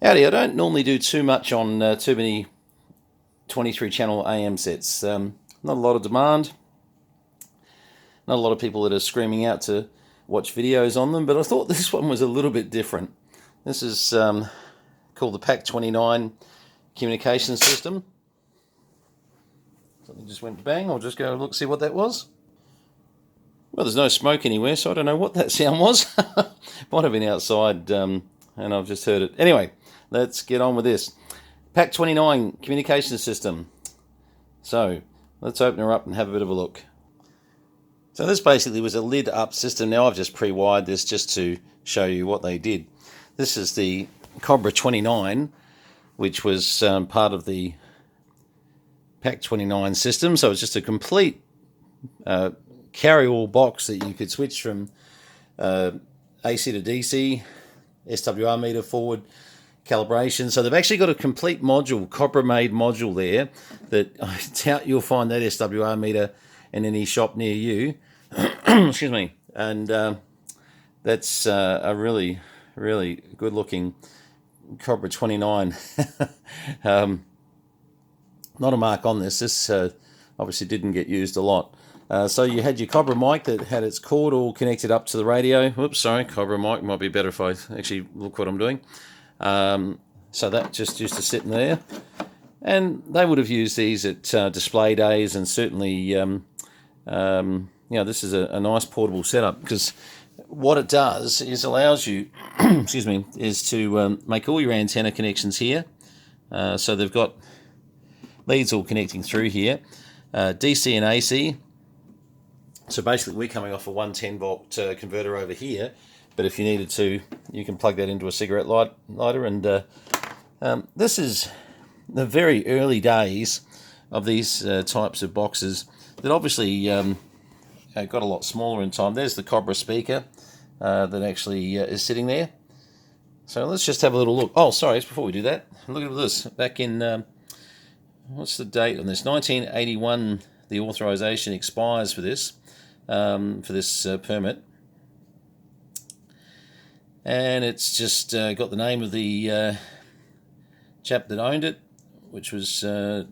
Howdy, I don't normally do too much on too many 23 channel AM sets. Not a lot of demand, not a lot of people that are screaming out to watch videos on them, but I thought this one was a little bit different. This is called the PAK 29 communication system. Something just went bang. I'll just go look, see what that was. Well, there's no smoke anywhere, so I don't know what that sound was. Might have been outside, and I've just heard it. Anyway, let's get on with this. PAK 29 communication system. So let's open her up and have a bit of a look. So this basically was a lid up system. Now I've just pre-wired this just to show you what they did. This is the Cobra 29, which was part of the PAK 29 system. So it's just a complete carry-all box that you could switch from AC to DC, SWR meter, forward calibration. So they've actually got a complete module, Cobra-made module there, that I doubt you'll find that SWR meter in any shop near you. Excuse me. And that's a really, really good-looking Cobra 29. Not a mark on this. This obviously didn't get used a lot. So you had your Cobra mic that had its cord all connected up to the radio. Oops, sorry, Cobra mic. Might be better if I actually look what I'm doing. So that just used to sit in there. And they would have used these at display days, and certainly, this is a nice portable setup, because what it does is allows you, excuse me, is to make all your antenna connections here. So they've got leads all connecting through here, DC and AC. So basically we're coming off a 110 volt converter over here, but if you needed to, you can plug that into a cigarette lighter. And this is the very early days of these types of boxes that obviously got a lot smaller in time. There's the Cobra speaker that actually is sitting there. So let's just have a little look. Oh, sorry, before we do that, look at this. Back in, what's the date on this? 1981, the authorization expires for this permit. And it's just got the name of the chap that owned it, which was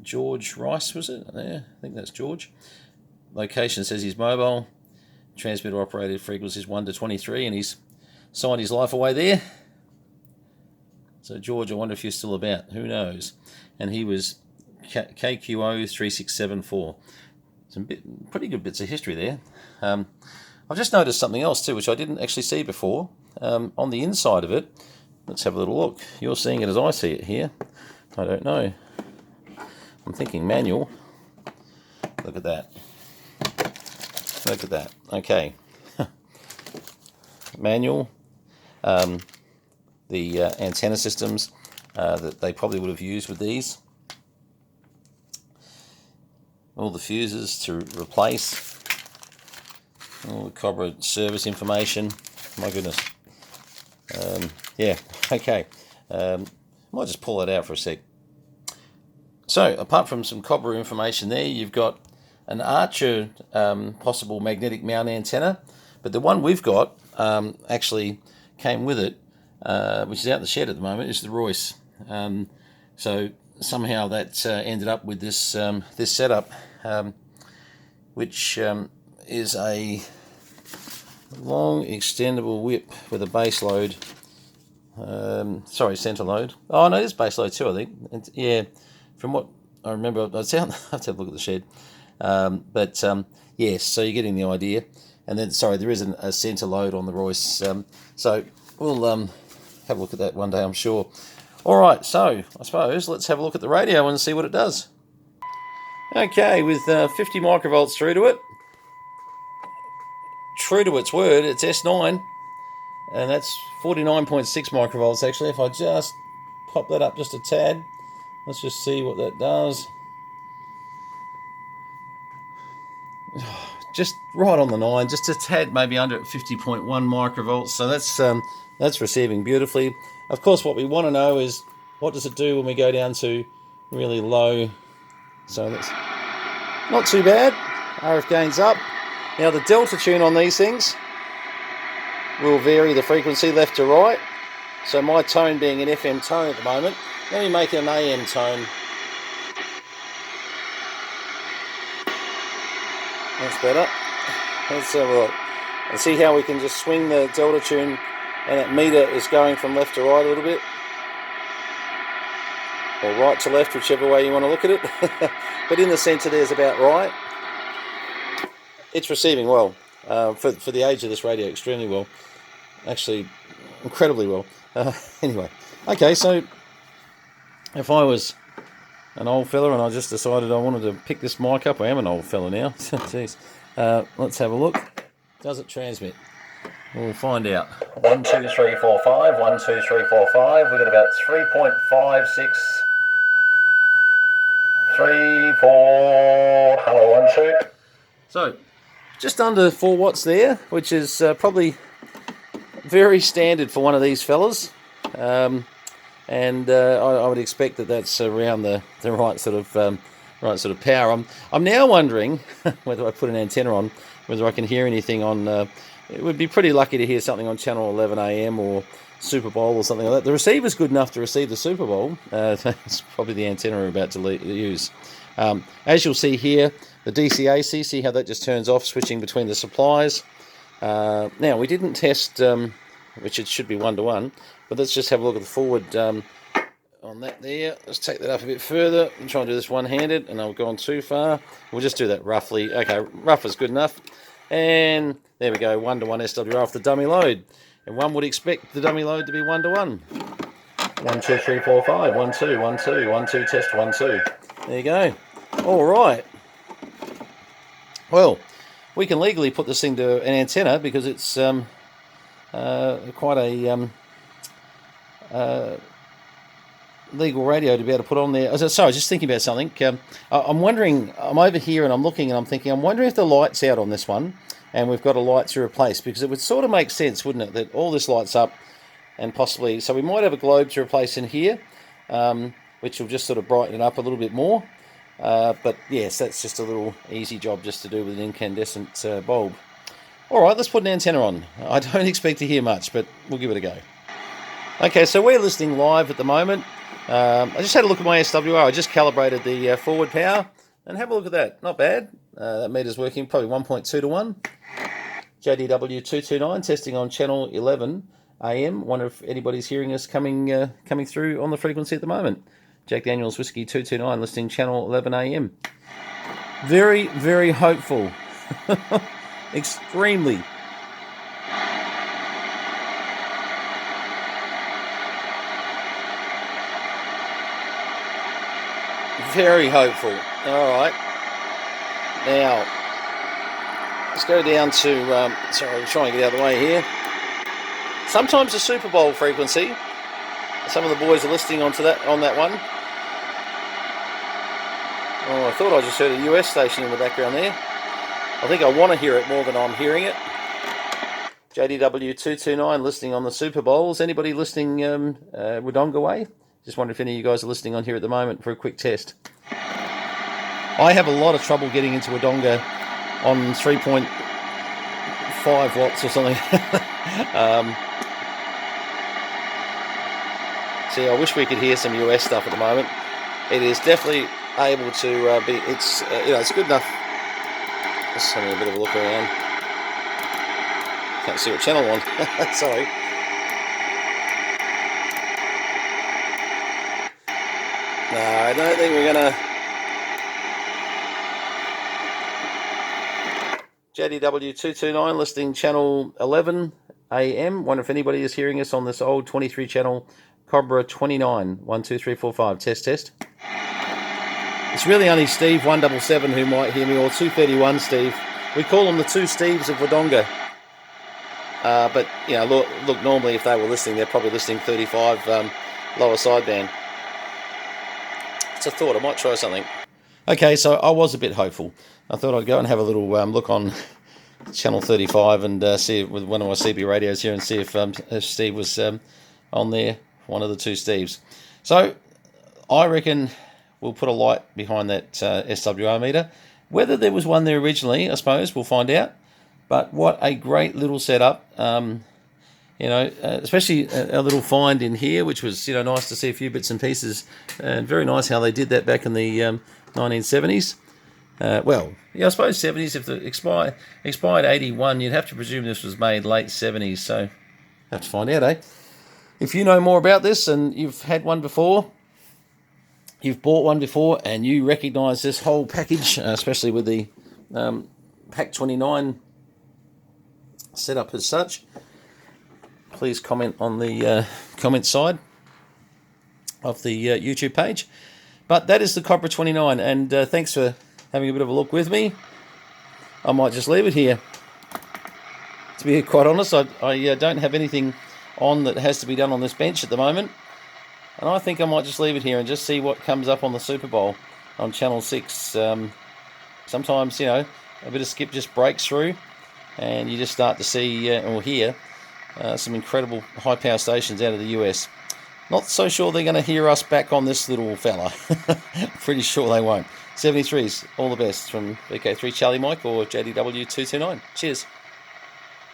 George Rice, was it? Yeah, I think that's George. Location says he's mobile. Transmitter operated frequencies 1 to 23, and he's signed his life away there. So George, I wonder if you're still about. Who knows? And he was KQO 3674. Some pretty good bits of history there. I've just noticed something else too, which I didn't actually see before. On the inside of it, let's have a little look. You're seeing it as I see it here. I don't know. I'm thinking manual. Look at that. Look at that. Okay. Manual. The antenna systems that they probably would have used with these. All the fuses to replace. All the Cobra service information. My goodness. Yeah, okay. Might just pull that out for a sec. So, apart from some Cobra information there, you've got an Archer possible magnetic mount antenna, but the one we've got actually came with it, which is out in the shed at the moment, is the Royce. So somehow that ended up with this this setup, which is a long extendable whip with a base load. Center load. Oh no, it is base load too, I think. And, yeah, from what I remember, I have to have a look at the shed. Yes, so you're getting the idea. And then, there is a center load on the Royce. So we'll have a look at that one day, I'm sure. All right, so I suppose let's have a look at the radio and see what it does. Okay, with 50 microvolts through to it. True to its word, it's S9. And that's 49.6 microvolts actually. If I just pop that up just a tad, let's just see what that does. Just right on the 9, just a tad maybe under 50.1 microvolts. So that's receiving beautifully. Of course, what we want to know is what does it do when we go down to really low. So that's not too bad. RF gain's up. Now the delta tune on these things will vary the frequency left to right. So my tone being an FM tone at the moment, let me make it an AM tone. That's better. Let's have a look. And see how we can just swing the delta tune, and that meter is going from left to right a little bit. Or right to left, whichever way you want to look at it. But in the centre there's about right. It's receiving well. For the age of this radio, extremely well. Actually, incredibly well. Anyway, okay, so if I was an old fella and I just decided I wanted to pick this mic up, I am an old fella now. Jeez. Let's have a look. Does it transmit? We'll find out. 1, 2, 3, 4, 5. 1, 2, 3, 4, 5. We've got about 3.56. 3, 4. Hello, 1, 2. So, just under 4 watts there, which is probably very standard for one of these fellas. I would expect that that's around the right sort of power. I'm now wondering whether I put an antenna on, whether I can hear anything on. It would be pretty lucky to hear something on channel 11 AM or Super Bowl or something like that. The receiver's good enough to receive the Super Bowl. That's probably the antenna we're about to use. As you'll see here, the DC-AC, see how that just turns off, switching between the supplies. Now, we didn't test, which it should be 1-to-1, but let's just have a look at the forward on that there. Let's take that up a bit further and try and do this one-handed, and I've gone too far. We'll just do that roughly. Okay, rough is good enough. And there we go, 1-to-1 SWR off the dummy load. And one would expect the dummy load to be 1-to-1. 1, 2, 3, 4, 5. 1, 2, 1, 2, 1, 2, test 1, 2. There you go. All right. Well, we can legally put this thing to an antenna because it's quite a legal radio to be able to put on there. Sorry, just thinking about something. I'm wondering, I'm over here and I'm looking and I'm thinking, I'm wondering if the light's out on this one and we've got a light to replace, because it would sort of make sense, wouldn't it, that all this lights up and possibly, so we might have a globe to replace in here, which will just sort of brighten it up a little bit more. But yes, that's just a little easy job just to do with an incandescent bulb. Alright, let's put an antenna on. I don't expect to hear much, but we'll give it a go. Okay, so we're listening live at the moment. I just had a look at my SWR. I just calibrated the forward power, and have a look at that. Not bad. That meter's working probably 1.2-to-1. JDW229 testing on channel 11 AM. Wonder if anybody's hearing us coming through on the frequency at the moment. Jack Daniels Whiskey 229 listening channel 11 AM. Very, very hopeful. Extremely. Very hopeful. Alright. Now, let's go down to, sorry, I'm trying to get out of the way here. Sometimes the Super Bowl frequency, some of the boys are listening on that one. Oh, I thought I just heard a US station in the background there. I think I want to hear it more than I'm hearing it. JDW229 listening on the Super Bowls. Anybody listening Wodonga way? Just wonder if any of you guys are listening on here at the moment for a quick test. I have a lot of trouble getting into Wodonga on 3.5 watts or something. See, I wish we could hear some US stuff at the moment. It is definitely able to be. It's it's good enough. Just having a bit of a look around. Can't see what channel I'm on. Sorry. No, I don't think we're gonna. JDW229 listing channel 11 AM. Wonder if anybody is hearing us on this old 23 channel Cobra 29. 1, 2, 3, 4, 5. Test. It's really only Steve 177 who might hear me, or 231 Steve. We call them the two Steves of Wodonga. But you know, look. Normally, if they were listening, they're probably listening 35 lower sideband. It's a thought. I might try something. Okay, so I was a bit hopeful. I thought I'd go and have a little look on channel 35 and see with one of my CB radios here and see if Steve was on there, one of the two Steves. So I reckon we'll put a light behind that SWR meter. Whether there was one there originally, I suppose, we'll find out. But what a great little setup. You know, especially a little find in here, which was, you know, nice to see a few bits and pieces, and very nice how they did that back in the 1970s. Well, yeah, I suppose 70s. If the expired 81, you'd have to presume this was made late 70s. So have to find out, eh? If you know more about this and you've had one before, you've bought one before, and you recognise this whole package, especially with the PAK 29 setup as such, please comment on the comment side of the YouTube page. But that is the Cobra 29, and thanks for having a bit of a look with me. I might just leave it here. To be quite honest, I don't have anything on that has to be done on this bench at the moment, and I think I might just leave it here and just see what comes up on the Super Bowl on Channel 6. Sometimes, you know, a bit of skip just breaks through, and you just start to see or hear some incredible high power stations out of the US. Not so sure they're going to hear us back on this little fella. Pretty sure they won't. 73s, all the best from VK3 Charlie Mike or JDW229. Cheers.